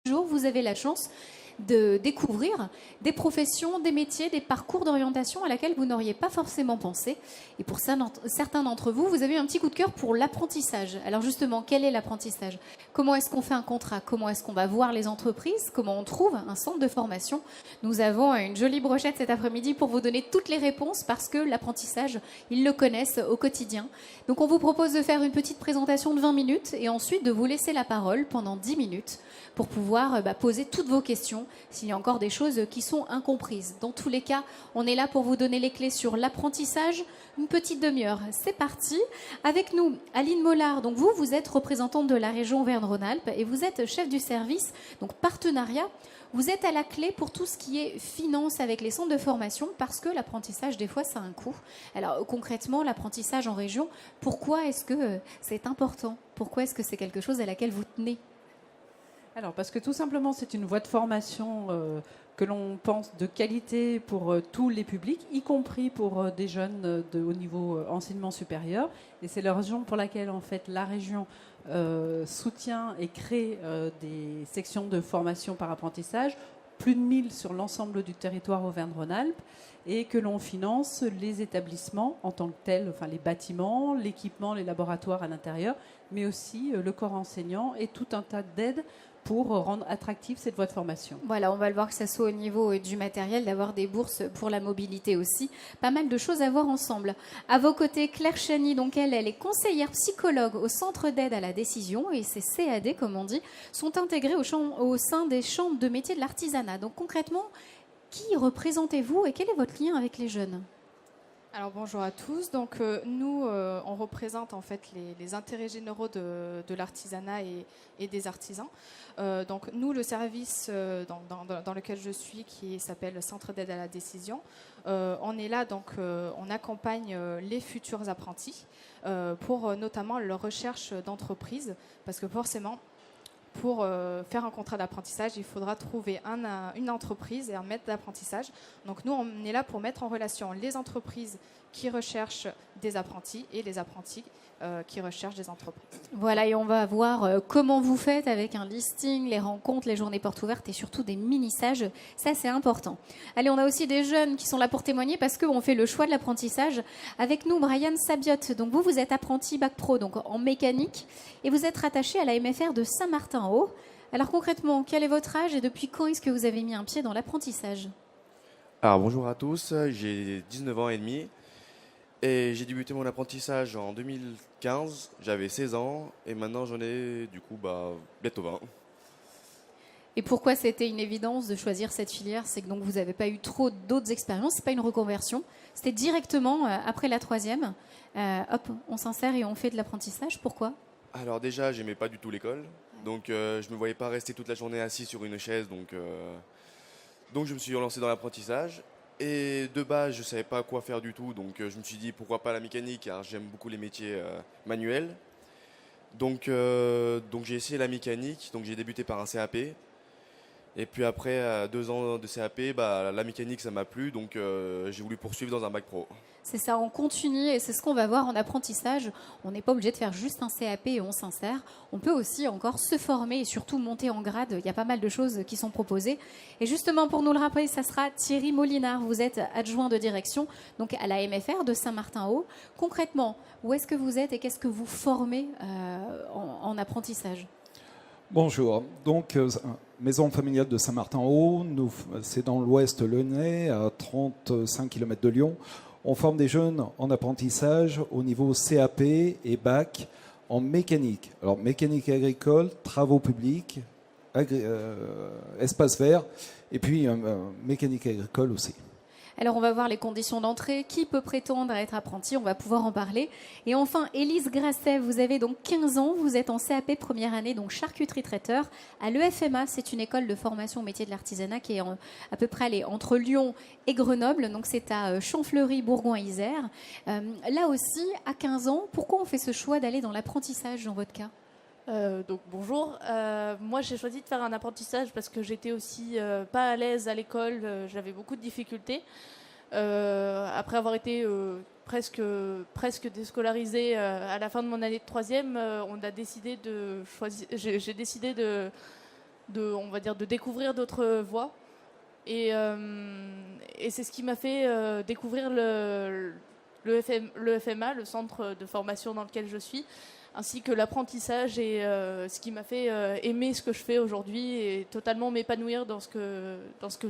jours, vous avez la chance de découvrir des professions, des métiers, des parcours d'orientation à laquelle vous n'auriez pas forcément pensé. Et pour certains d'entre vous, vous avez un petit coup de cœur pour l'apprentissage. Alors justement, quel est l'apprentissage? Comment est-ce qu'on fait un contrat? Comment est-ce qu'on va voir les entreprises? Comment on trouve un centre de formation? Nous avons une jolie brochette cet après-midi pour vous donner toutes les réponses parce que l'apprentissage, ils le connaissent au quotidien. Donc on vous propose de faire une petite présentation de 20 minutes et ensuite de vous laisser la parole pendant 10 minutes pour pouvoir poser toutes vos questions s'il y a encore des choses qui sont incomprises. Dans tous les cas, on est là pour vous donner les clés sur l'apprentissage. Une petite demi-heure, c'est parti. Avec nous, Aline Mollard. Donc vous êtes représentante de la région Auvergne-Rhône-Alpes et vous êtes chef du service, donc partenariat. Vous êtes à la clé pour tout ce qui est finance avec les centres de formation parce que l'apprentissage, des fois, ça a un coût. Alors concrètement, l'apprentissage en région, pourquoi est-ce que c'est important? Pourquoi est-ce que c'est quelque chose à laquelle vous tenez? Alors, parce que tout simplement, c'est une voie de formation que l'on pense de qualité pour tous les publics, y compris pour des jeunes de haut niveau enseignement supérieur. Et c'est la raison pour laquelle, en fait, la région soutient et crée des sections de formation par apprentissage, plus de 1000 sur l'ensemble du territoire Auvergne-Rhône-Alpes, et que l'on finance les établissements en tant que tels, enfin les bâtiments, l'équipement, les laboratoires à l'intérieur, mais aussi le corps enseignant et tout un tas d'aides pour rendre attractive cette voie de formation. Voilà, on va le voir que ça soit au niveau du matériel, d'avoir des bourses pour la mobilité aussi. Pas mal de choses à voir ensemble. À vos côtés, Claire Chany, donc elle est conseillère psychologue au Centre d'aide à la décision et ces CAD, comme on dit, sont intégrés au sein des chambres de métiers de l'artisanat. Donc concrètement, qui représentez-vous et quel est votre lien avec les jeunes ? Alors bonjour à tous. Donc nous, on représente en fait les intérêts généraux de l'artisanat et des artisans. Donc nous, le service dans lequel je suis, qui s'appelle Centre d'aide à la décision, on est là, donc on accompagne les futurs apprentis pour notamment leur recherche d'entreprise, parce que forcément, pour faire un contrat d'apprentissage, il faudra trouver une entreprise et un maître d'apprentissage. Donc nous, on est là pour mettre en relation les entreprises qui recherchent des apprentis et les apprentis qui recherchent des entreprises. Voilà, et on va voir comment vous faites avec un listing, les rencontres, les journées portes ouvertes et surtout des mini-stages. Ça, c'est important. Allez, on a aussi des jeunes qui sont là pour témoigner parce qu'on fait le choix de l'apprentissage. Avec nous, Brian Sabiotte. Donc vous êtes apprenti Bac Pro donc en mécanique et vous êtes rattaché à la MFR de Saint-Martin-en-Haut. Alors concrètement, quel est votre âge et depuis quand est-ce que vous avez mis un pied dans l'apprentissage? Alors bonjour à tous, j'ai 19 ans et demi et j'ai débuté mon apprentissage en 2015, j'avais 16 ans et maintenant j'en ai du coup bientôt 20. Et pourquoi c'était une évidence de choisir cette filière? C'est que donc vous n'avez pas eu trop d'autres expériences, c'est pas une reconversion, c'était directement après la troisième, hop, on s'insère et on fait de l'apprentissage. Pourquoi? Alors déjà j'aimais pas du tout l'école, donc je me voyais pas rester toute la journée assis sur une chaise, donc je me suis lancé dans l'apprentissage. Et de base, je ne savais pas quoi faire du tout, donc je me suis dit pourquoi pas la mécanique, car j'aime beaucoup les métiers manuels. Donc j'ai essayé la mécanique, donc j'ai débuté par un CAP. Et puis après 2 ans de CAP, la mécanique ça m'a plu, donc j'ai voulu poursuivre dans un bac pro. C'est ça, on continue et c'est ce qu'on va voir en apprentissage. On n'est pas obligé de faire juste un CAP et on s'insère. On peut aussi encore se former et surtout monter en grade. Il y a pas mal de choses qui sont proposées. Et justement, pour nous le rappeler, ça sera Thierry Molinard. Vous êtes adjoint de direction donc à la MFR de Saint-Martin-en-Haut. Concrètement, où est-ce que vous êtes et qu'est-ce que vous formez en apprentissage? Bonjour. Donc, maison familiale de Saint-Martin-en-Haut, c'est dans l'ouest lyonnais, à 35 km de Lyon. On forme des jeunes en apprentissage au niveau CAP et bac en mécanique. Alors, mécanique agricole, travaux publics, espace vert, et puis mécanique agricole aussi. Alors, on va voir les conditions d'entrée. Qui peut prétendre à être apprenti? On va pouvoir en parler. Et enfin, Élise Grasset, vous avez donc 15 ans. Vous êtes en CAP première année, donc charcuterie traiteur, à l'EFMA. C'est une école de formation au métier de l'artisanat qui est à peu près entre Lyon et Grenoble. Donc, c'est à Champfleury, Bourgoin-Isère. Là aussi, à 15 ans, pourquoi on fait ce choix d'aller dans l'apprentissage dans votre cas? Donc bonjour, moi j'ai choisi de faire un apprentissage parce que j'étais aussi pas à l'aise à l'école, j'avais beaucoup de difficultés. Après avoir été presque déscolarisée à la fin de mon année de troisième, j'ai décidé on va dire, de découvrir d'autres voies. Et c'est ce qui m'a fait découvrir le FMA, le centre de formation dans lequel je suis, ainsi que l'apprentissage et ce qui m'a fait aimer ce que je fais aujourd'hui et totalement m'épanouir dans ce que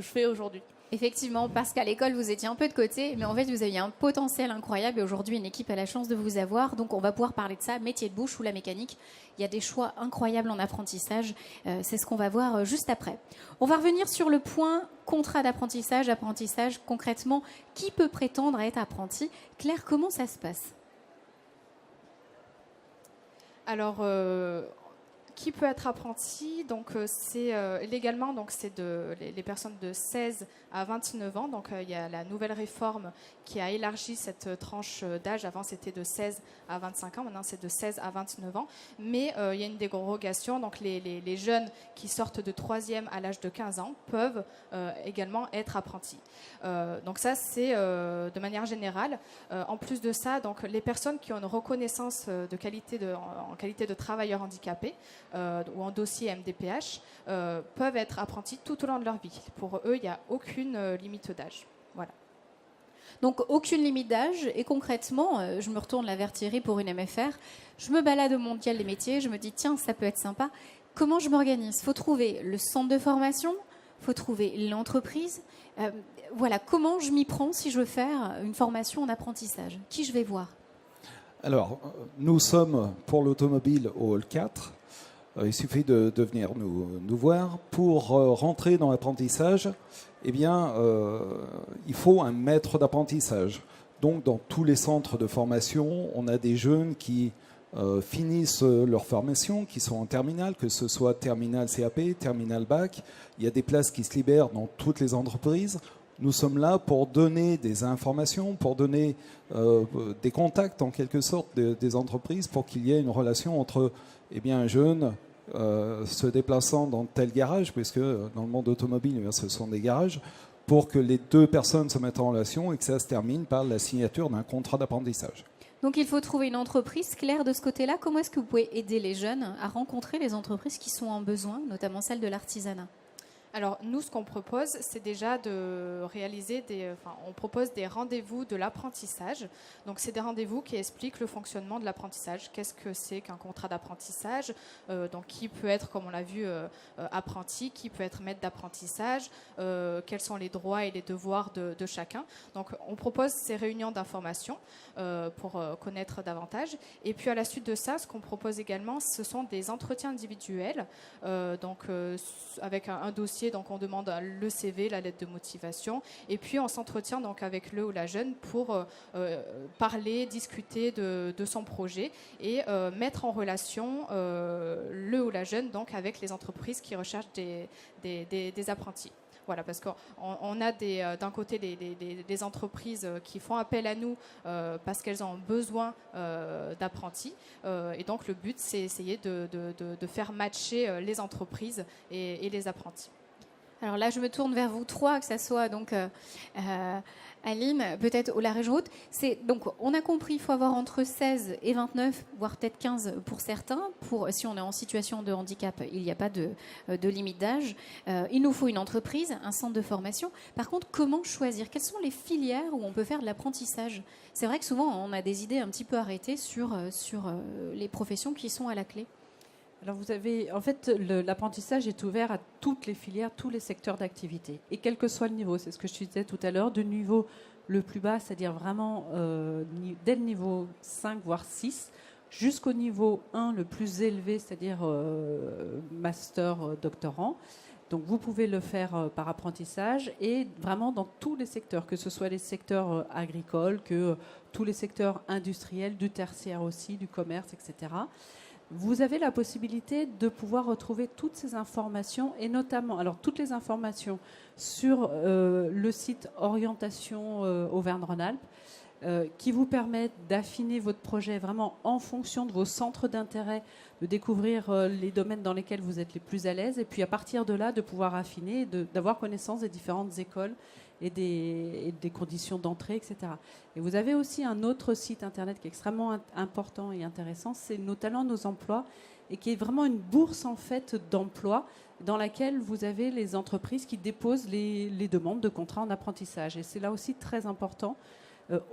je fais aujourd'hui. Effectivement, parce qu'à l'école, vous étiez un peu de côté, mais en fait, vous aviez un potentiel incroyable et aujourd'hui, une équipe a la chance de vous avoir. Donc, on va pouvoir parler de ça, métier de bouche ou la mécanique. Il y a des choix incroyables en apprentissage. C'est ce qu'on va voir juste après. On va revenir sur le point contrat d'apprentissage, apprentissage. Concrètement, qui peut prétendre à être apprenti? Claire, comment ça se passe? Alors, qui peut être apprenti? Donc, c'est légalement, donc c'est les personnes de 16 à 29 ans. Donc, il y a la nouvelle réforme qui a élargi cette tranche d'âge. Avant, c'était de 16 à 25 ans. Maintenant, c'est de 16 à 29 ans. Mais il y a une dérogation. Donc, les jeunes qui sortent de 3e à l'âge de 15 ans peuvent également être apprentis. Donc, ça, c'est de manière générale. En plus de ça, donc, les personnes qui ont une reconnaissance de qualité en qualité de travailleur handicapé ou en dossier MDPH peuvent être apprentis tout au long de leur vie. Pour eux, il n'y a aucune limite d'âge. Voilà. Donc, aucune limite d'âge. Et concrètement, je me retourne là vers Thierry pour une MFR. Je me balade au mondial des métiers. Je me dis, tiens, ça peut être sympa. Comment je m'organise? Il faut trouver le centre de formation. Il faut trouver l'entreprise. Voilà, comment je m'y prends si je veux faire une formation en apprentissage? Qui je vais voir? Alors, nous sommes pour l'automobile au hall 4. Il suffit de venir nous voir. Pour rentrer dans l'apprentissage, eh bien, il faut un maître d'apprentissage. Donc, dans tous les centres de formation, on a des jeunes qui finissent leur formation, qui sont en terminale, que ce soit terminale CAP, terminale bac. Il y a des places qui se libèrent dans toutes les entreprises. Nous sommes là pour donner des informations, pour donner des contacts en quelque sorte des entreprises pour qu'il y ait une relation entre un jeune se déplaçant dans tel garage, puisque dans le monde automobile, ce sont des garages, pour que les deux personnes se mettent en relation et que ça se termine par la signature d'un contrat d'apprentissage. Donc il faut trouver une entreprise. Claire, de ce côté-là, comment est-ce que vous pouvez aider les jeunes à rencontrer les entreprises qui sont en besoin, notamment celles de l'artisanat? Alors, nous, ce qu'on propose, c'est déjà de réaliser on propose des rendez-vous de l'apprentissage. Donc, c'est des rendez-vous qui expliquent le fonctionnement de l'apprentissage. Qu'est-ce que c'est qu'un contrat d'apprentissage? Donc, qui peut être, comme on l'a vu, apprenti, qui peut être maître d'apprentissage, quels sont les droits et les devoirs de chacun. Donc, on propose ces réunions d'information pour connaître davantage. Et puis, à la suite de ça, ce qu'on propose également, ce sont des entretiens individuels, avec un dossier. Donc on demande le CV, la lettre de motivation, et puis on s'entretient donc avec le ou la jeune pour parler, discuter de son projet et mettre en relation le ou la jeune donc avec les entreprises qui recherchent des apprentis. Voilà, parce qu'on a d'un côté des entreprises qui font appel à nous parce qu'elles ont besoin d'apprentis. Et donc le but, c'est essayer de faire matcher les entreprises et les apprentis. Alors là, je me tourne vers vous trois, que ce soit donc Aline, peut-être ou la région haute. Donc, on a compris, il faut avoir entre 16 et 29, voire peut-être 15 pour certains. Si on est en situation de handicap, il n'y a pas de limite d'âge. Il nous faut une entreprise, un centre de formation. Par contre, comment choisir? Quelles sont les filières où on peut faire de l'apprentissage? C'est vrai que souvent, on a des idées un petit peu arrêtées sur les professions qui sont à la clé. Alors vous avez, en fait, l'apprentissage est ouvert à toutes les filières, tous les secteurs d'activité. Et quel que soit le niveau, c'est ce que je disais tout à l'heure, du niveau le plus bas, c'est-à-dire vraiment dès le niveau 5, voire 6, jusqu'au niveau 1, le plus élevé, c'est-à-dire master, doctorant. Donc vous pouvez le faire par apprentissage et vraiment dans tous les secteurs, que ce soit les secteurs agricoles, que tous les secteurs industriels, du tertiaire aussi, du commerce, etc. Vous avez la possibilité de pouvoir retrouver toutes ces informations et notamment, alors toutes les informations sur le site Orientation Auvergne-Rhône-Alpes qui vous permettent d'affiner votre projet vraiment en fonction de vos centres d'intérêt, de découvrir les domaines dans lesquels vous êtes les plus à l'aise et puis à partir de là de pouvoir affiner, d'avoir connaissance des différentes écoles et des conditions d'entrée, etc. Et vous avez aussi un autre site internet qui est extrêmement important et intéressant, c'est Nos Talents, Nos Emplois, et qui est vraiment une bourse en fait d'emploi dans laquelle vous avez les entreprises qui déposent les demandes de contrats en apprentissage. Et c'est là aussi très important,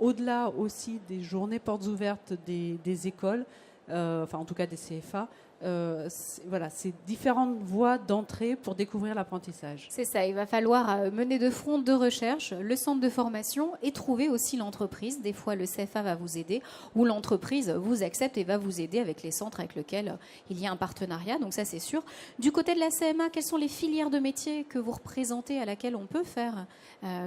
au-delà aussi des journées portes ouvertes des écoles, enfin en tout cas des CFA, voilà, c'est différentes voies d'entrée pour découvrir l'apprentissage. C'est ça, il va falloir mener de front deux recherches, le centre de formation et trouver aussi l'entreprise. Des fois, le CFA va vous aider ou l'entreprise vous accepte et va vous aider avec les centres avec lesquels il y a un partenariat. Donc ça, c'est sûr. Du côté de la CMA, quelles sont les filières de métiers que vous représentez à laquelle on peut faire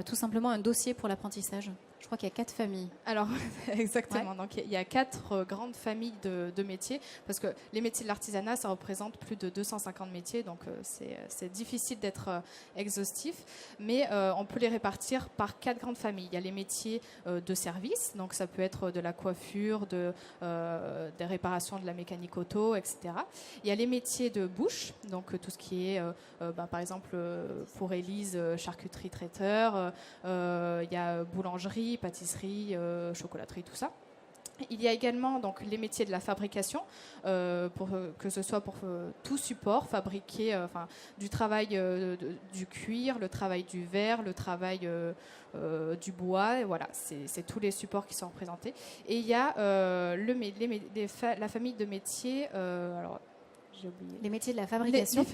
tout simplement un dossier pour l'apprentissage ? Je crois qu'il y a 4 familles. Alors, exactement. Ouais. Donc, il y a 4 grandes familles de métiers, parce que les métiers de l'artisanat, ça représente plus de 250 métiers, donc c'est difficile d'être exhaustif, mais on peut les répartir par 4 grandes familles. Il y a les métiers de service, donc ça peut être de la coiffure, des réparations de la mécanique auto, etc. Il y a les métiers de bouche, donc tout ce qui est, par exemple, pour Élise, charcuterie traiteur, il y a boulangerie, pâtisserie, chocolaterie, tout ça. Il y a également donc les métiers de la fabrication, que ce soit pour tout support fabriqué, du travail du cuir, le travail du verre, le travail du bois, et voilà, c'est tous les supports qui sont représentés. Et il y a la famille de métiers. Alors, j'ai oublié. Les métiers de la fabrication.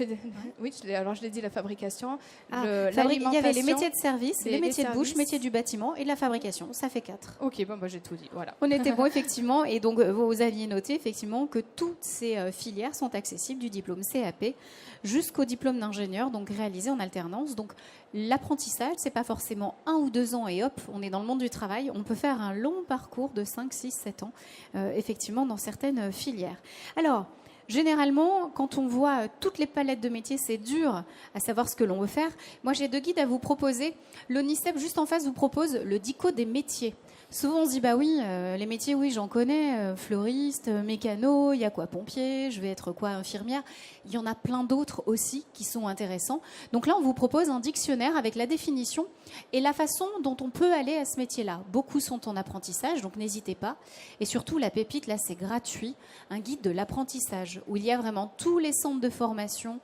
Oui, alors je l'ai dit, la fabrication. Il y avait les métiers de service, les métiers de bouche, métiers du bâtiment et de la fabrication. Ça fait 4. Ok, bon, j'ai tout dit. Voilà. On était bon, effectivement. Et donc, vous aviez noté, effectivement, que toutes ces filières sont accessibles du diplôme CAP jusqu'au diplôme d'ingénieur, donc réalisé en alternance. Donc, l'apprentissage, c'est pas forcément 1 ou 2 ans et hop, on est dans le monde du travail. On peut faire un long parcours de 5, 6, 7 ans, effectivement, dans certaines filières. Alors, généralement, quand on voit toutes les palettes de métiers, c'est dur à savoir ce que l'on veut faire. Moi, j'ai 2 guides à vous proposer. L'ONICEP, juste en face, vous propose le DICO des métiers. Souvent, on se dit, bah oui, les métiers, oui, j'en connais, fleuriste, mécano, il y a quoi, pompier, je vais être quoi, infirmière. Il y en a plein d'autres aussi qui sont intéressants. Donc là, on vous propose un dictionnaire avec la définition et la façon dont on peut aller à ce métier-là. Beaucoup sont en apprentissage, donc n'hésitez pas. Et surtout, la pépite, là, c'est gratuit, un guide de l'apprentissage où il y a vraiment tous les centres de formation,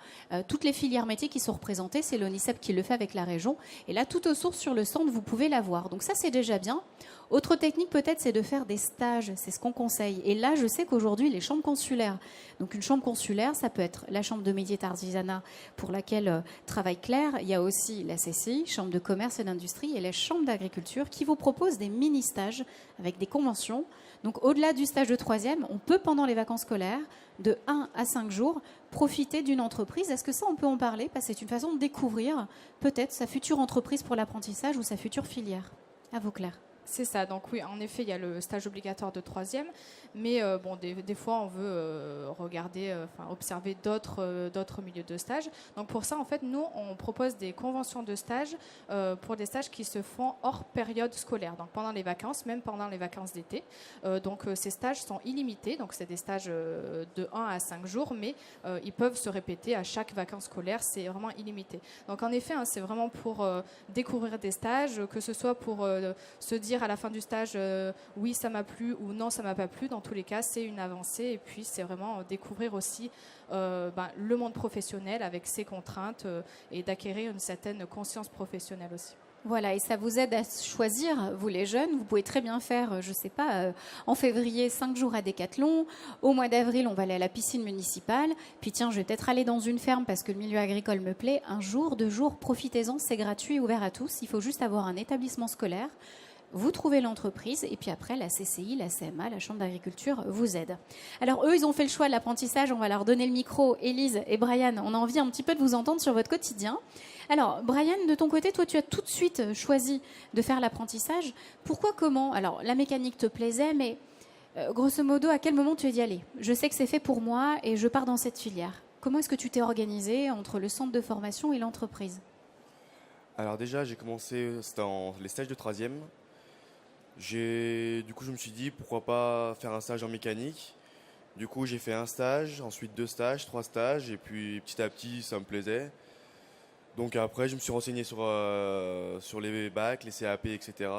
toutes les filières métiers qui sont représentées. C'est l'ONICEP qui le fait avec la région. Et là, tout aux sources sur le centre, vous pouvez l'avoir. Donc ça, c'est déjà bien. Autre technique peut-être, c'est de faire des stages, c'est ce qu'on conseille. Et là, je sais qu'aujourd'hui, les chambres consulaires, donc une chambre consulaire, ça peut être la chambre de métier d'artisanat pour laquelle travaille Claire, il y a aussi la CCI, chambre de commerce et d'industrie, et la chambre d'agriculture qui vous propose des mini-stages avec des conventions. Donc au-delà du stage de 3e, on peut pendant les vacances scolaires, de 1 à 5 jours, profiter d'une entreprise. Est-ce que ça, on peut en parler? Parce que c'est une façon de découvrir peut-être sa future entreprise pour l'apprentissage ou sa future filière. À vous, Claire. C'est ça, donc oui, en effet, il y a le stage obligatoire de 3e, mais des fois, on veut regarder, observer d'autres milieux de stage. Donc pour ça, en fait, nous, on propose des conventions de stage pour des stages qui se font hors période scolaire, donc pendant les vacances, même pendant les vacances d'été. Donc ces stages sont illimités, donc c'est des stages de 1 à 5 jours, mais ils peuvent se répéter à chaque vacances scolaire, c'est vraiment illimité. Donc en effet, c'est vraiment pour découvrir des stages, que ce soit pour se dire à la fin du stage oui ça m'a plu ou non ça m'a pas plu. Dans tous les cas, c'est une avancée et puis c'est vraiment découvrir aussi le monde professionnel avec ses contraintes et d'acquérir une certaine conscience professionnelle aussi. Voilà, et ça vous aide à choisir, vous les jeunes. Vous pouvez très bien faire, je ne sais pas, en février, 5 jours à Décathlon. Au mois d'avril, on va aller à la piscine municipale. Puis tiens, je vais peut-être aller dans une ferme parce que le milieu agricole me plaît. 1 jour, 2 jours, profitez-en, c'est gratuit, ouvert à tous. Il faut juste avoir un établissement scolaire. Vous trouvez l'entreprise et puis après, la CCI, la CMA, la Chambre d'agriculture vous aide. Alors eux, ils ont fait le choix de l'apprentissage. On va leur donner le micro. Élise et Brian, on a envie un petit peu de vous entendre sur votre quotidien. Alors, Brian, de ton côté, toi, tu as tout de suite choisi de faire l'apprentissage. Pourquoi, comment? Alors, la mécanique te plaisait, mais grosso modo, à quel moment tu as dit, allez, je sais que c'est fait pour moi et je pars dans cette filière. Comment est-ce que tu t'es organisé entre le centre de formation et l'entreprise? Alors déjà, j'ai commencé, c'était en les stages de 3e. Du coup, je me suis dit, pourquoi pas faire un stage en mécanique. Du coup, j'ai fait un stage, ensuite 2 stages, 3 stages, et puis petit à petit, ça me plaisait. Donc après, je me suis renseigné sur les bacs, les CAP, etc.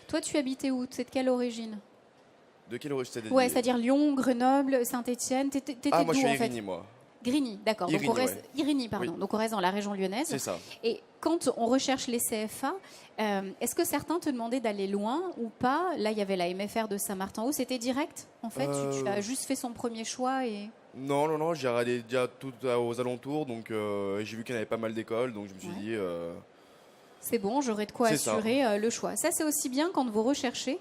Toi, tu habitais où? C'est de quelle origine? De quelle origine? Ouais, c'est-à-dire Lyon, Grenoble, Saint-Étienne. T'étais moi je d'où suis à en fait? Érigny, moi. Grigny, d'accord. Donc Irigny, on reste ouais. Irigny, pardon. Oui. Donc on reste dans la région lyonnaise. C'est ça. Et quand on recherche les CFA, est-ce que certains te demandaient d'aller loin ou pas? Là, il y avait la MFR de Saint-Martin-Haut. C'était direct, en fait. Tu as juste fait son premier choix et. Non, j'ai regardé déjà tout aux alentours, donc j'ai vu qu'il y en avait pas mal d'écoles, donc je me suis dit... C'est bon, j'aurai de quoi C'est assurer le choix. Ça, c'est aussi bien quand vous recherchez.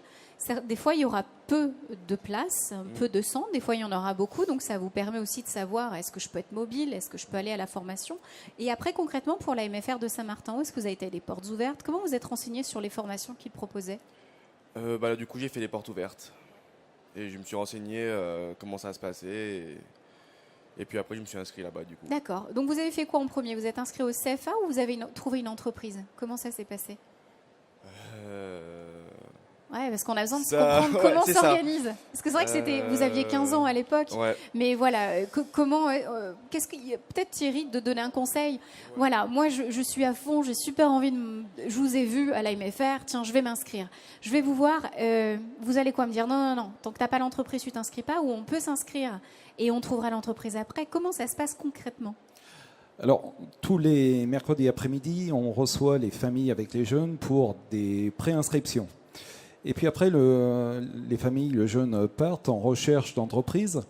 Des fois, il y aura peu de place, peu de centres. Des fois, il y en aura beaucoup. Donc, ça vous permet aussi de savoir est-ce que je peux être mobile, est-ce que je peux aller à la formation. Et après, concrètement, pour la MFR de Saint-Martin-Haut, est-ce que vous avez été à des portes ouvertes? Comment vous êtes renseigné sur les formations qu'ils proposaient? Là, du coup, j'ai fait les portes ouvertes. Et je me suis renseigné comment ça se passait. Et puis après, je me suis inscrit là-bas, du coup. D'accord. Donc, vous avez fait quoi en premier? Vous êtes inscrit au CFA ou vous avez trouvé une entreprise? Comment ça s'est passé? Ouais, parce qu'on a besoin de comprendre comment c'est s'organise. Parce que c'est vrai que vous aviez 15 ans à l'époque. Ouais. Mais voilà, comment. Peut-être Thierry, de donner un conseil. Voilà, moi je suis à fond, j'ai super envie de. Je vous ai vu à la MFR, tiens, je vais m'inscrire. Je vais vous voir. Vous allez quoi me dire? Non. Tant que tu n'as pas l'entreprise, tu t'inscris pas. Ou on peut s'inscrire et on trouvera l'entreprise après. Comment ça se passe concrètement? Alors, tous les mercredis après-midi, on reçoit les familles avec les jeunes pour des préinscriptions. Et puis après, les familles, le jeune partent en recherche d'entreprise.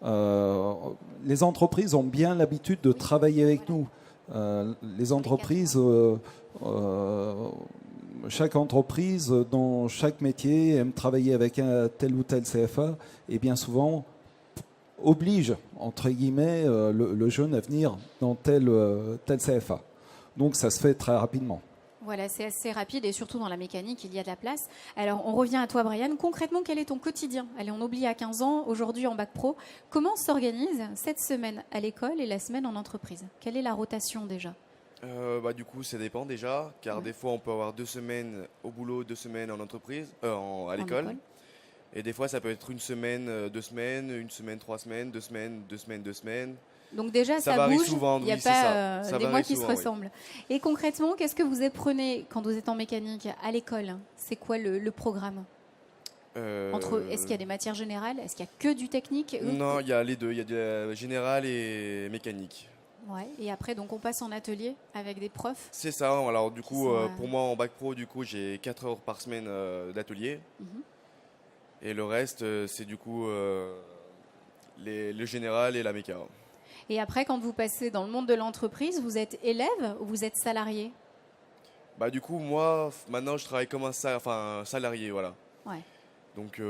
Les entreprises ont bien l'habitude de travailler avec nous. Les entreprises, chaque entreprise, dans chaque métier, aime travailler avec un tel ou tel CFA et bien souvent oblige, entre guillemets, le jeune à venir dans tel CFA. Donc ça se fait très rapidement. Voilà, c'est assez rapide et surtout dans la mécanique, il y a de la place. Alors, on revient à toi, Brian. Concrètement, quel est ton quotidien? Allez, on oublie à 15 ans, aujourd'hui en bac pro. Comment s'organise cette semaine à l'école et la semaine en entreprise? Quelle est la rotation déjà? Du coup, ça dépend déjà, car des fois, on peut avoir 2 semaines au boulot, 2 semaines en entreprise, à l'école. Et des fois, ça peut être 1 semaine, 2 semaines, 1 semaine, 3 semaines, 2 semaines, 2 semaines, 2 semaines. Donc déjà, ça varie bouge, souvent, il n'y a oui, pas ça des varie mois qui souvent, se oui. ressemblent. Et concrètement, qu'est-ce que vous apprenez quand vous êtes en mécanique à l'école? C'est quoi le programme? Est-ce qu'il y a des matières générales? Est-ce qu'il y a que du technique? Non, il y a les deux, il y a de général et mécanique. Ouais. Et après, donc on passe en atelier avec des profs? C'est ça, alors du coup, sont, pour moi en bac pro, du coup, j'ai 4 heures par semaine d'atelier. Et le reste, c'est du coup le général et la méca. Et après, quand vous passez dans le monde de l'entreprise, vous êtes élève ou vous êtes salarié? Du coup, moi, maintenant, je travaille comme un salarié, voilà. Ouais. Donc,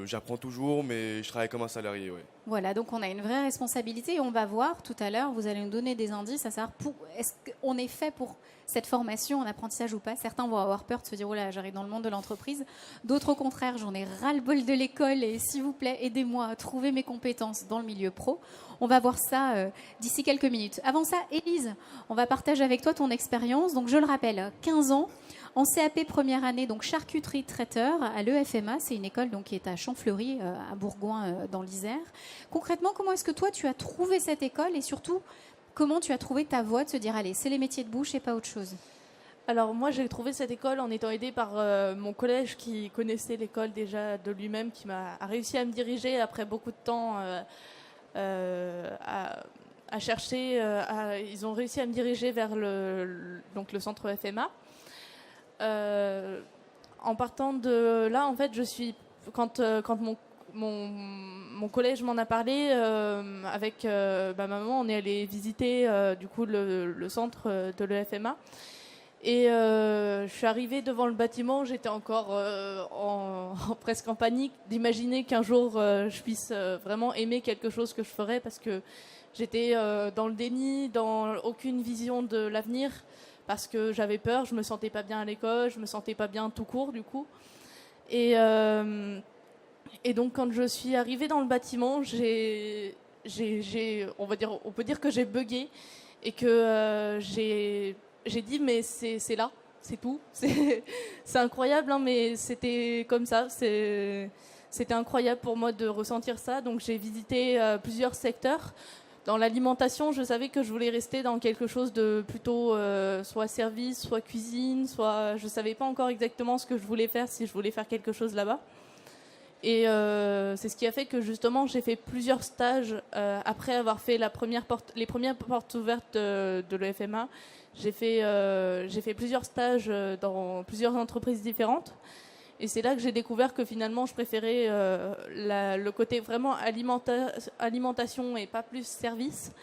j'apprends toujours, mais je travaille comme un salarié, ouais. Voilà, donc on a une vraie responsabilité et on va voir tout à l'heure, vous allez nous donner des indices à savoir est-ce qu'on est fait pour cette formation en apprentissage ou pas. Certains vont avoir peur de se dire oh là, j'arrive dans le monde de l'entreprise. D'autres au contraire, j'en ai ras-le-bol de l'école et s'il vous plaît, aidez-moi à trouver mes compétences dans le milieu pro. On va voir ça d'ici quelques minutes. Avant ça, Élise, on va partager avec toi ton expérience. Donc je le rappelle, 15 ans. En CAP première année, donc charcuterie traiteur à l'EFMA, c'est une école donc, qui est à Champfleury, à Bourgoin, dans l'Isère. Concrètement, comment est-ce que toi tu as trouvé cette école et surtout, comment tu as trouvé ta voie de se dire allez, c'est les métiers de bouche et pas autre chose? Alors moi j'ai trouvé cette école en étant aidée par mon collège qui connaissait l'école déjà de lui-même, qui a réussi à me diriger après beaucoup de temps à chercher. Ils ont réussi à me diriger vers le centre FMA. En partant de là, en fait, quand mon collège m'en a parlé avec ma maman, on est allé visiter du coup le centre de l'EFMA. Et je suis arrivée devant le bâtiment, j'étais encore presque en panique d'imaginer qu'un jour je puisse vraiment aimer quelque chose que je ferais, parce que j'étais dans le déni, dans aucune vision de l'avenir, parce que j'avais peur, je me sentais pas bien à l'école, je me sentais pas bien tout court du coup. Et donc quand je suis arrivée dans le bâtiment, on peut dire que j'ai bugué et que j'ai dit mais c'est là, c'est tout. C'est incroyable, hein, mais c'était comme ça. C'était incroyable pour moi de ressentir ça. Donc j'ai visité plusieurs secteurs. Dans l'alimentation, je savais que je voulais rester dans quelque chose de plutôt soit service, soit cuisine, soit je savais pas encore exactement ce que je voulais faire, si je voulais faire quelque chose là-bas. Et c'est ce qui a fait que justement j'ai fait plusieurs stages après avoir fait les premières portes ouvertes de l'EFMA. J'ai fait plusieurs stages dans plusieurs entreprises différentes. Et c'est là que j'ai découvert que finalement je préférais le côté vraiment alimentation et pas plus service.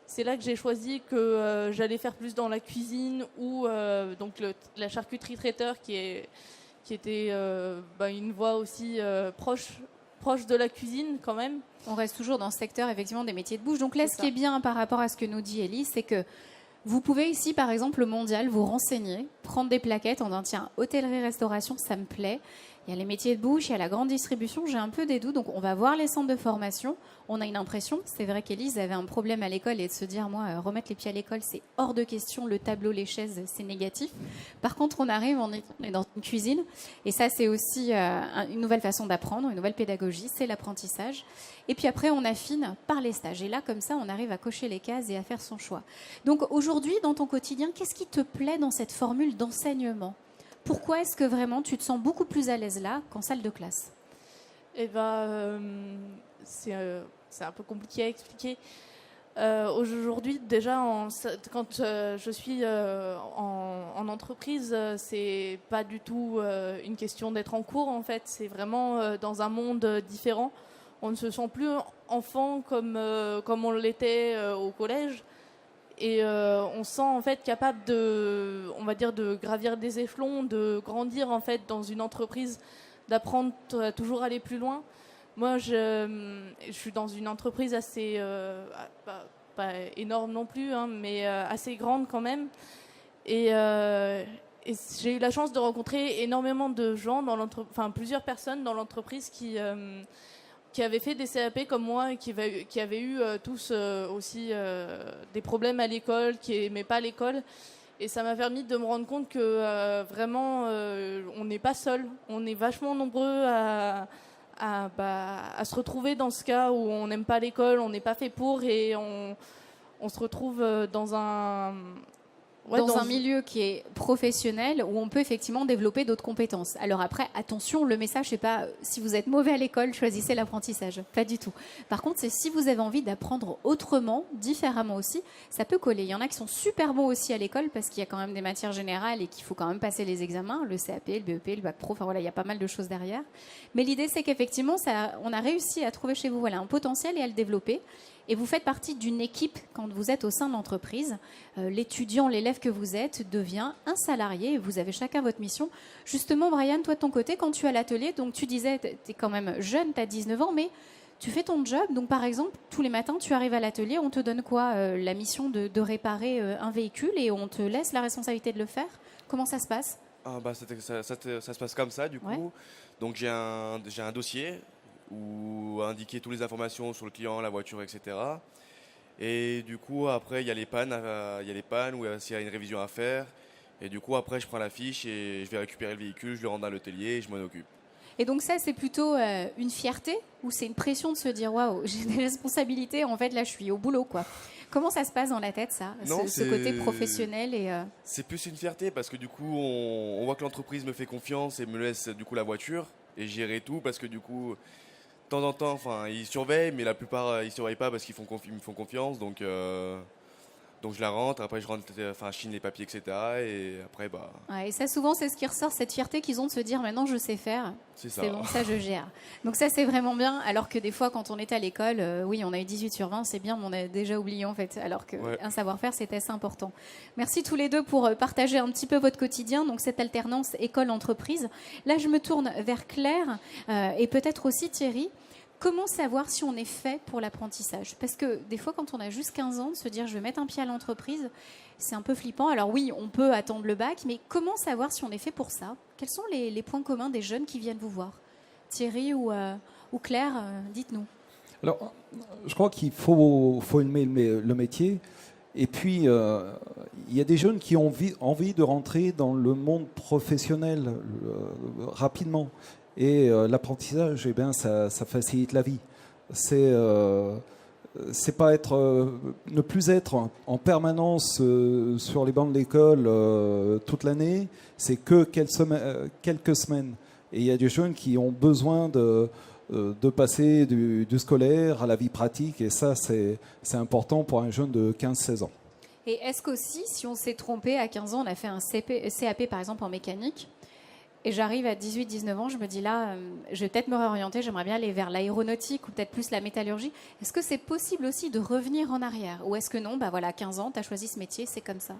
C'est là que j'ai choisi que j'allais faire plus dans la cuisine ou donc la charcuterie traiteur qui était une voie aussi proche de la cuisine quand même. On reste toujours dans ce secteur effectivement des métiers de bouche. Donc là, ce qui est bien par rapport à ce que nous dit Elise, c'est que vous pouvez ici, par exemple, le Mondial, vous renseigner, prendre des plaquettes en disant tiens, hôtellerie-restauration, ça me plaît. Il y a les métiers de bouche, il y a la grande distribution, j'ai un peu des doutes. Donc on va voir les centres de formation. On a une impression, c'est vrai qu'Élise avait un problème à l'école et de se dire moi, remettre les pieds à l'école, c'est hors de question. Le tableau, les chaises, c'est négatif. Par contre, on arrive, on est dans une cuisine. Et ça, c'est aussi une nouvelle façon d'apprendre, une nouvelle pédagogie, c'est l'apprentissage. Et puis après, on affine par les stages. Et là, comme ça, on arrive à cocher les cases et à faire son choix. Donc aujourd'hui, dans ton quotidien, qu'est-ce qui te plaît dans cette formule d'enseignement ? Pourquoi est-ce que vraiment tu te sens beaucoup plus à l'aise là qu'en salle de classe ? Eh ben, c'est un peu compliqué à expliquer. Aujourd'hui, déjà, quand je suis en entreprise, c'est pas du tout une question d'être en cours. En fait, c'est vraiment dans un monde différent. On ne se sent plus enfant comme on l'était au collège. Et on se sent en fait capable de gravir des échelons, de grandir en fait dans une entreprise, d'apprendre à toujours aller plus loin. Moi, je suis dans une entreprise assez pas énorme non plus, hein, mais assez grande quand même. Et j'ai eu la chance de rencontrer énormément de gens plusieurs personnes dans l'entreprise qui avaient fait des CAP comme moi et qui avaient eu tous aussi des problèmes à l'école, qui n'aimaient pas l'école. Et ça m'a permis de me rendre compte que vraiment, on n'est pas seul. On est vachement nombreux à se retrouver dans ce cas où on n'aime pas l'école, on n'est pas fait pour, et on se retrouve dans un milieu qui est professionnel où on peut effectivement développer d'autres compétences. Alors après, attention, le message, c'est pas si vous êtes mauvais à l'école, choisissez l'apprentissage. Pas du tout. Par contre, c'est si vous avez envie d'apprendre autrement, différemment aussi, ça peut coller. Il y en a qui sont super bons aussi à l'école parce qu'il y a quand même des matières générales et qu'il faut quand même passer les examens, le CAP, le BEP, le bac pro, enfin voilà, il y a pas mal de choses derrière. Mais l'idée, c'est qu'effectivement, on a réussi à trouver chez vous un potentiel et à le développer. Et vous faites partie d'une équipe quand vous êtes au sein de l'entreprise. L'étudiant, l'élève que vous êtes devient un salarié et vous avez chacun votre mission. Justement, Brian, toi de ton côté, quand tu es à l'atelier, donc tu disais, tu es quand même jeune, tu as 19 ans, mais tu fais ton job. Donc par exemple, tous les matins, tu arrives à l'atelier, on te donne quoi ? La mission de réparer un véhicule et on te laisse la responsabilité de le faire. Comment ça se passe ? Ça se passe comme ça, du coup. Ouais. Donc j'ai un dossier où indiquer toutes les informations sur le client, la voiture, etc. Et du coup, après, il y a les pannes ou s'il y a une révision à faire. Et du coup, après, je prends la fiche et je vais récupérer le véhicule, je le rentre dans l'atelier et je m'en occupe. Et donc ça, c'est plutôt une fierté ou c'est une pression de se dire waouh, j'ai des responsabilités, en fait là je suis au boulot quoi. Comment ça se passe dans la tête ça, ce côté professionnel C'est plus une fierté parce que du coup on voit que l'entreprise me fait confiance et me laisse du coup la voiture et gérer tout parce que du coup de temps en temps, ils surveillent, mais la plupart ils surveillent pas parce qu'ils me font confiance, donc je la rentre, après je chine les papiers, etc. Et après Ouais, et ça souvent c'est ce qui ressort, cette fierté qu'ils ont de se dire maintenant je sais faire, c'est bon, ça je gère. Donc ça c'est vraiment bien, alors que des fois quand on est à l'école, oui on a eu 18/20, c'est bien, mais on a déjà oublié en fait, alors qu'un savoir-faire c'est assez important. Merci tous les deux pour partager un petit peu votre quotidien, donc cette alternance école-entreprise. Là je me tourne vers Claire et peut-être aussi Thierry. Comment savoir si on est fait pour l'apprentissage ? Parce que des fois, quand on a juste 15 ans, de se dire je vais mettre un pied à l'entreprise, c'est un peu flippant. Alors oui, on peut attendre le bac, mais comment savoir si on est fait pour ça ? Quels sont les points communs des jeunes qui viennent vous voir ? Thierry ou Claire, dites-nous. Alors, je crois qu'il faut aimer le métier. Et puis, il y a des jeunes qui ont envie de rentrer dans le monde professionnel rapidement. Et l'apprentissage, ça facilite la vie. C'est pas ne plus être en permanence sur les bancs de l'école toute l'année. C'est que quelques semaines. Et il y a des jeunes qui ont besoin de passer du scolaire à la vie pratique, et ça, c'est important pour un jeune de 15-16 ans. Et est-ce qu'aussi, si on s'est trompé à 15 ans, on a fait un CAP par exemple en mécanique, et j'arrive à 18-19 ans, je me dis là, je vais peut-être me réorienter, j'aimerais bien aller vers l'aéronautique ou peut-être plus la métallurgie. Est-ce que c'est possible aussi de revenir en arrière? Ou est-ce que non, bah voilà, 15 ans, tu as choisi ce métier, c'est comme ça?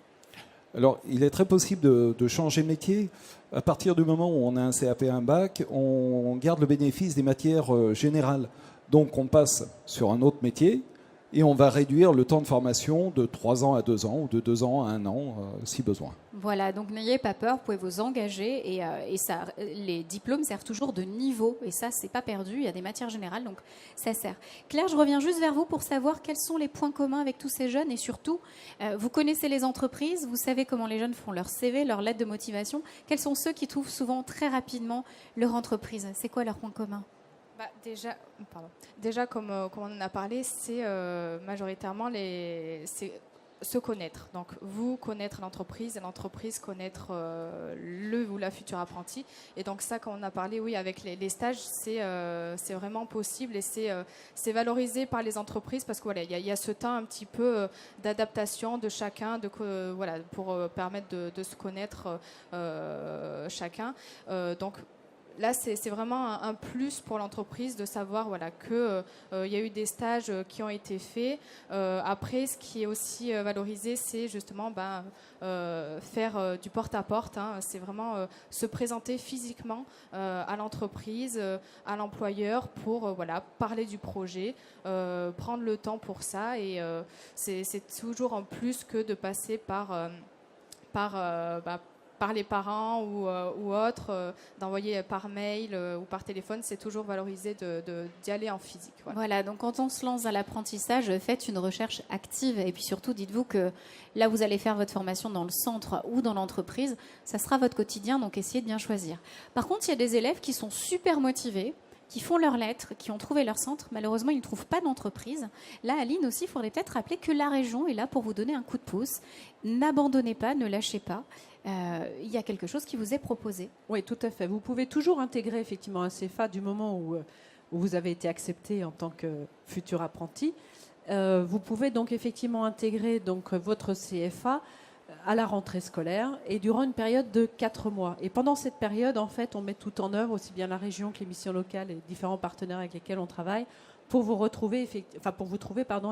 Alors, il est très possible de changer de métier. À partir du moment où on a un CAP, un bac, on garde le bénéfice des matières générales. Donc, on passe sur un autre métier et on va réduire le temps de formation de 3 ans à 2 ans ou de 2 ans à 1 an, si besoin. Voilà, donc n'ayez pas peur, vous pouvez vous engager et ça, les diplômes servent toujours de niveau et ça, c'est pas perdu, il y a des matières générales, donc ça sert. Claire, je reviens juste vers vous pour savoir quels sont les points communs avec tous ces jeunes et surtout, vous connaissez les entreprises, vous savez comment les jeunes font leur CV, leur lettre de motivation. Quels sont ceux qui trouvent souvent très rapidement leur entreprise? C'est quoi leur point commun? Déjà, comme on en a parlé, c'est majoritairement se connaître. Donc, vous connaître l'entreprise et l'entreprise connaître le ou la future apprenti. Et donc, ça, quand on a parlé, oui, avec les stages, c'est vraiment possible et c'est valorisé par les entreprises parce que voilà, il y a ce temps un petit peu d'adaptation de chacun, voilà, pour permettre de se connaître chacun. Donc, là, c'est vraiment un plus pour l'entreprise de savoir voilà, qu'il y a eu des stages qui ont été faits. Après, ce qui est aussi valorisé, c'est justement faire du porte-à-porte. Hein. C'est vraiment se présenter physiquement à l'entreprise, à l'employeur pour voilà, parler du projet, prendre le temps pour ça. Et c'est toujours en plus que de passer par les parents ou autres, d'envoyer par mail ou par téléphone, c'est toujours valorisé d'y aller en physique. Voilà, donc quand on se lance dans l'apprentissage, faites une recherche active et puis surtout dites-vous que là vous allez faire votre formation dans le centre ou dans l'entreprise, ça sera votre quotidien, donc essayez de bien choisir. Par contre, il y a des élèves qui sont super motivés, qui font leurs lettres, qui ont trouvé leur centre. Malheureusement, ils ne trouvent pas d'entreprise. Là, Aline aussi, il faudrait peut-être rappeler que la région est là pour vous donner un coup de pouce. N'abandonnez pas, ne lâchez pas. Il y a quelque chose qui vous est proposé. Oui, tout à fait. Vous pouvez toujours intégrer effectivement un CFA du moment où vous avez été accepté en tant que futur apprenti. Vous pouvez donc effectivement intégrer donc, votre CFA à la rentrée scolaire et durant une période de 4 mois. Et pendant cette période, en fait, on met tout en œuvre, aussi bien la région que les missions locales et différents partenaires avec lesquels on travaille, pour vous trouver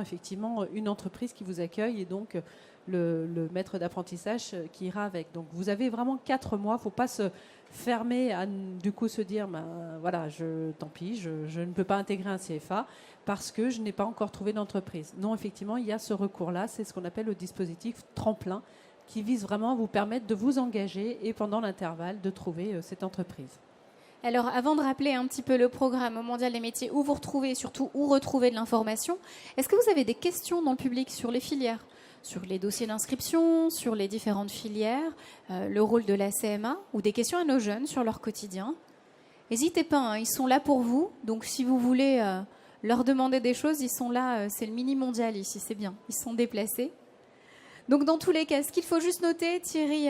effectivement une entreprise qui vous accueille et donc le maître d'apprentissage qui ira avec. Donc vous avez vraiment 4 mois. Il ne faut pas se fermer à du coup se dire voilà, tant pis, je ne peux pas intégrer un CFA parce que je n'ai pas encore trouvé d'entreprise. Non, effectivement, il y a ce recours-là. C'est ce qu'on appelle le dispositif tremplin qui vise vraiment à vous permettre de vous engager et pendant l'intervalle de trouver cette entreprise. Alors, avant de rappeler un petit peu le programme mondial des métiers, où vous retrouvez et surtout où retrouver de l'information, est-ce que vous avez des questions dans le public sur les filières, sur les dossiers d'inscription, sur les différentes filières, le rôle de la CMA, ou des questions à nos jeunes sur leur quotidien? N'hésitez pas, hein, ils sont là pour vous. Donc, si vous voulez leur demander des choses, ils sont là. C'est le mini mondial ici, c'est bien. Ils sont déplacés. Donc, dans tous les cas, ce qu'il faut juste noter, Thierry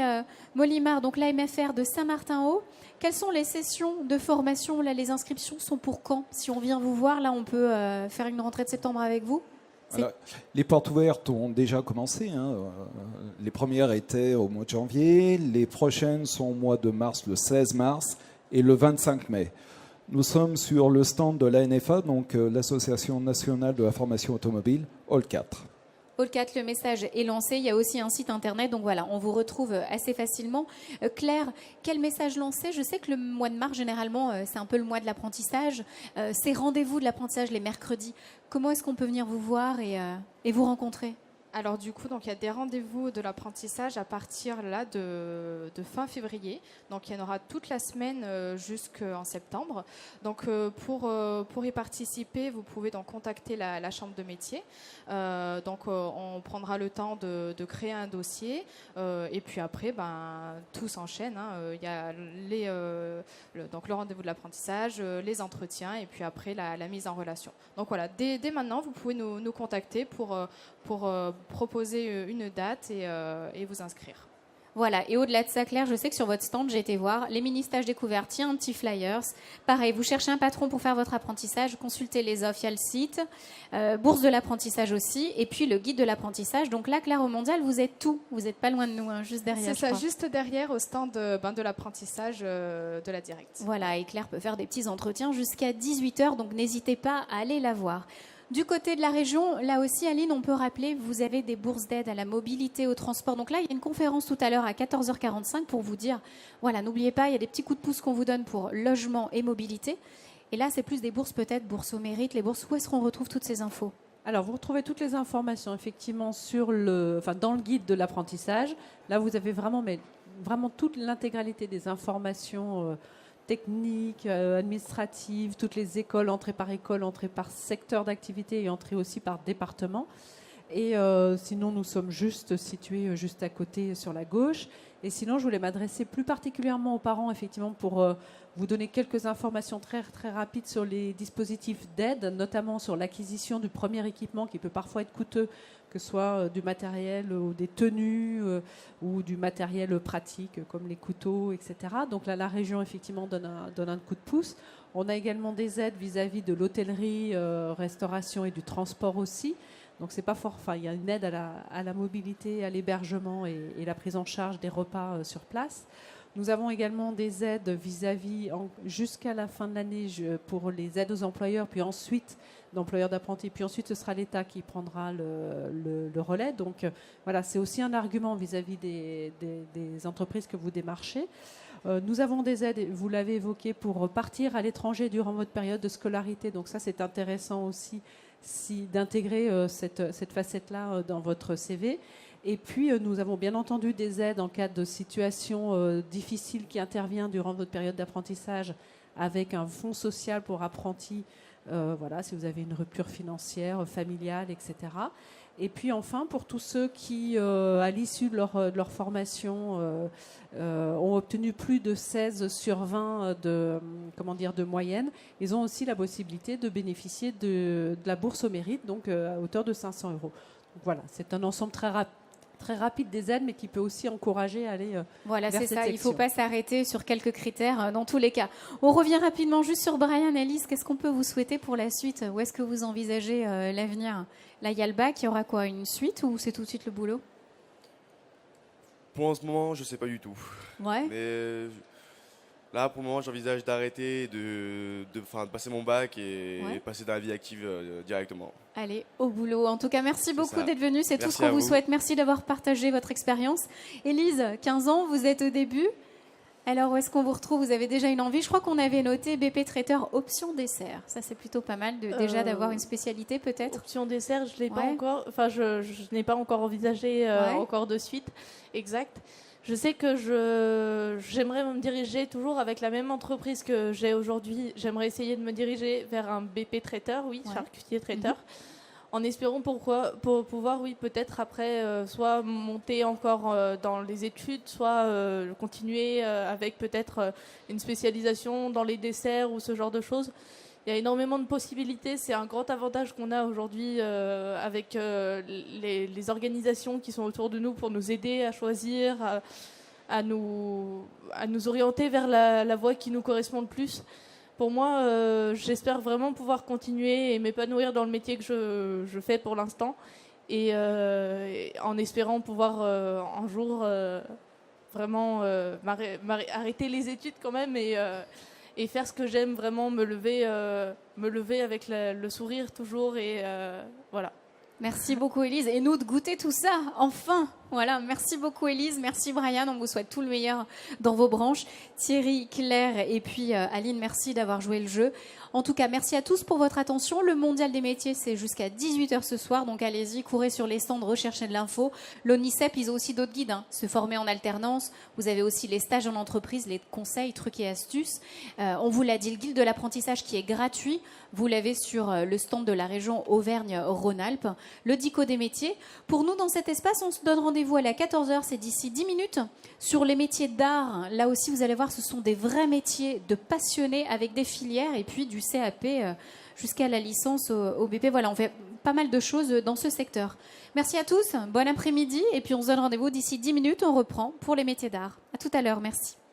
Molimard, donc l'AMFR de Saint-Martin-Haut, quelles sont les sessions de formation? Là, les inscriptions sont pour quand? Si on vient vous voir, là, on peut faire une rentrée de septembre avec vous? Alors, les portes ouvertes ont déjà commencé. Hein. Les premières étaient au mois de janvier. Les prochaines sont au mois de mars, le 16 mars et le 25 mai. Nous sommes sur le stand de l'ANFA, donc l'Association nationale de la formation automobile, Hall 4. Hall 4, le message est lancé. Il y a aussi un site internet, donc voilà, on vous retrouve assez facilement. Claire, quel message lancer? Je sais que le mois de mars, généralement, c'est un peu le mois de l'apprentissage. C'est rendez-vous de l'apprentissage les mercredis. Comment est-ce qu'on peut venir vous voir et vous rencontrer? Alors du coup, donc il y a des rendez-vous de l'apprentissage à partir là de fin février. Donc il y en aura toute la semaine jusqu'en septembre. Donc pour y participer, vous pouvez donc contacter la chambre de métier. Donc on prendra le temps de créer un dossier et puis après, tout s'enchaîne. Hein. Il y a donc le rendez-vous de l'apprentissage, les entretiens et puis après la mise en relation. Donc voilà, dès maintenant, vous pouvez nous contacter pour proposer une date et vous inscrire. Voilà, et au-delà de ça, Claire, je sais que sur votre stand, j'ai été voir les mini-stages découvertes, il y a un petit flyers. Pareil, vous cherchez un patron pour faire votre apprentissage, consultez les offres, il y a le site, bourse de l'apprentissage aussi, et puis le guide de l'apprentissage. Donc là, Claire, au Mondial, vous êtes tout, vous n'êtes pas loin de nous, hein, juste derrière. C'est ça, je crois. juste derrière au stand de l'apprentissage de la Directe. Voilà, et Claire peut faire des petits entretiens jusqu'à 18h, donc n'hésitez pas à aller la voir. Du côté de la région, là aussi, Aline, on peut rappeler, vous avez des bourses d'aide à la mobilité, au transport. Donc là, il y a une conférence tout à l'heure à 14h45 pour vous dire, voilà, n'oubliez pas, il y a des petits coups de pouce qu'on vous donne pour logement et mobilité. Et là, c'est plus des bourses peut-être, bourses au mérite, les bourses. Où est-ce qu'on retrouve toutes ces infos ? Alors, vous retrouvez toutes les informations, effectivement, dans le guide de l'apprentissage. Là, vous avez vraiment toute l'intégralité des informations techniques, administratives, toutes les écoles, entrée par secteur d'activité et entrée aussi par département. Et sinon, nous sommes situés juste à côté sur la gauche. Et sinon, je voulais m'adresser plus particulièrement aux parents, effectivement, pour vous donner quelques informations très, très rapides sur les dispositifs d'aide, notamment sur l'acquisition du premier équipement qui peut parfois être coûteux, que ce soit du matériel ou des tenues ou du matériel pratique comme les couteaux, etc. Donc là, la région, effectivement, donne un coup de pouce. On a également des aides vis-à-vis de l'hôtellerie, restauration et du transport aussi. Donc c'est pas fort. Enfin, il y a une aide à la mobilité, à l'hébergement et la prise en charge des repas sur place. Nous avons également des aides vis-à-vis jusqu'à la fin de l'année pour les aides aux employeurs, puis ensuite d'employeurs d'apprentis, puis ensuite ce sera l'État qui prendra le relais. Donc voilà, c'est aussi un argument vis-à-vis des entreprises que vous démarchez. Nous avons des aides, vous l'avez évoqué, pour partir à l'étranger durant votre période de scolarité. Donc ça, c'est intéressant aussi d'intégrer cette facette-là dans votre CV. Et puis, nous avons bien entendu des aides en cas de situation difficile qui intervient durant votre période d'apprentissage avec un fonds social pour apprentis, si vous avez une rupture financière, familiale, etc. Et puis enfin, pour tous ceux qui, à l'issue de leur formation, ont obtenu plus de 16 sur 20 de moyenne, ils ont aussi la possibilité de bénéficier de la bourse au mérite, donc à hauteur de 500 €. Donc voilà, c'est un ensemble très rapide des aides, mais qui peut aussi encourager à aller voilà, vers c'est cette ça. section. Il ne faut pas s'arrêter sur quelques critères dans tous les cas. On revient rapidement juste sur Brian, Alice. Qu'est-ce qu'on peut vous souhaiter pour la suite ? Où est-ce que vous envisagez l'avenir ? Là, il y a le bac. Il y aura quoi ? Une suite ou c'est tout de suite le boulot ? Pour en ce moment, je ne sais pas du tout. Ouais. Mais là, pour le moment, j'envisage d'arrêter, de passer mon bac et passer dans la vie active directement. Allez, au boulot. En tout cas, merci beaucoup d'être venu. C'est tout ce Merci qu'on vous souhaite. Merci d'avoir partagé votre expérience. Élise, 15 ans, vous êtes au début. Alors, où est-ce qu'on vous retrouve ? Vous avez déjà une envie ? Je crois qu'on avait noté BP traiteur option dessert. Ça, c'est plutôt pas mal déjà d'avoir une spécialité, peut-être. Option dessert, je l'ai pas encore. Enfin, je n'ai pas encore envisagé encore de suite. Exact. Je sais que j'aimerais me diriger toujours avec la même entreprise que j'ai aujourd'hui. J'aimerais essayer de me diriger vers un BP traiteur, charcutier traiteur, en espérant pour pouvoir, peut-être après, soit monter encore dans les études, soit continuer avec peut-être une spécialisation dans les desserts ou ce genre de choses. Il y a énormément de possibilités. C'est un grand avantage qu'on a aujourd'hui avec les organisations qui sont autour de nous pour nous aider à choisir, à nous orienter vers la voie qui nous correspond le plus. Pour moi, j'espère vraiment pouvoir continuer et m'épanouir dans le métier que je fais pour l'instant. Et en espérant pouvoir un jour vraiment arrêter les études quand même et faire ce que j'aime, vraiment me lever avec le sourire toujours et voilà. Merci beaucoup, Élise. Et nous, de goûter tout ça, enfin. Voilà, merci beaucoup, Élise. Merci, Brian. On vous souhaite tout le meilleur dans vos branches. Thierry, Claire et puis Aline, merci d'avoir joué le jeu. En tout cas, merci à tous pour votre attention. Le Mondial des métiers, c'est jusqu'à 18h ce soir. Donc, allez-y, courez sur les stands, recherchez de l'info. L'ONICEP, ils ont aussi d'autres guides. Se former en alternance. Vous avez aussi les stages en entreprise, les conseils, trucs et astuces. On vous l'a dit, le guide de l'apprentissage qui est gratuit. Vous l'avez sur le stand de la région Auvergne-Rhône-Alpes. Le DICO des métiers. Pour nous, dans cet espace, on se donne rendez-vous rendez-vous à 14h, c'est d'ici 10 minutes. Sur les métiers d'art, là aussi, vous allez voir, ce sont des vrais métiers de passionnés avec des filières et puis du CAP jusqu'à la licence au BP. Voilà, on fait pas mal de choses dans ce secteur. Merci à tous, bon après-midi et puis on se donne rendez-vous d'ici 10 minutes. On reprend pour les métiers d'art. À tout à l'heure, merci.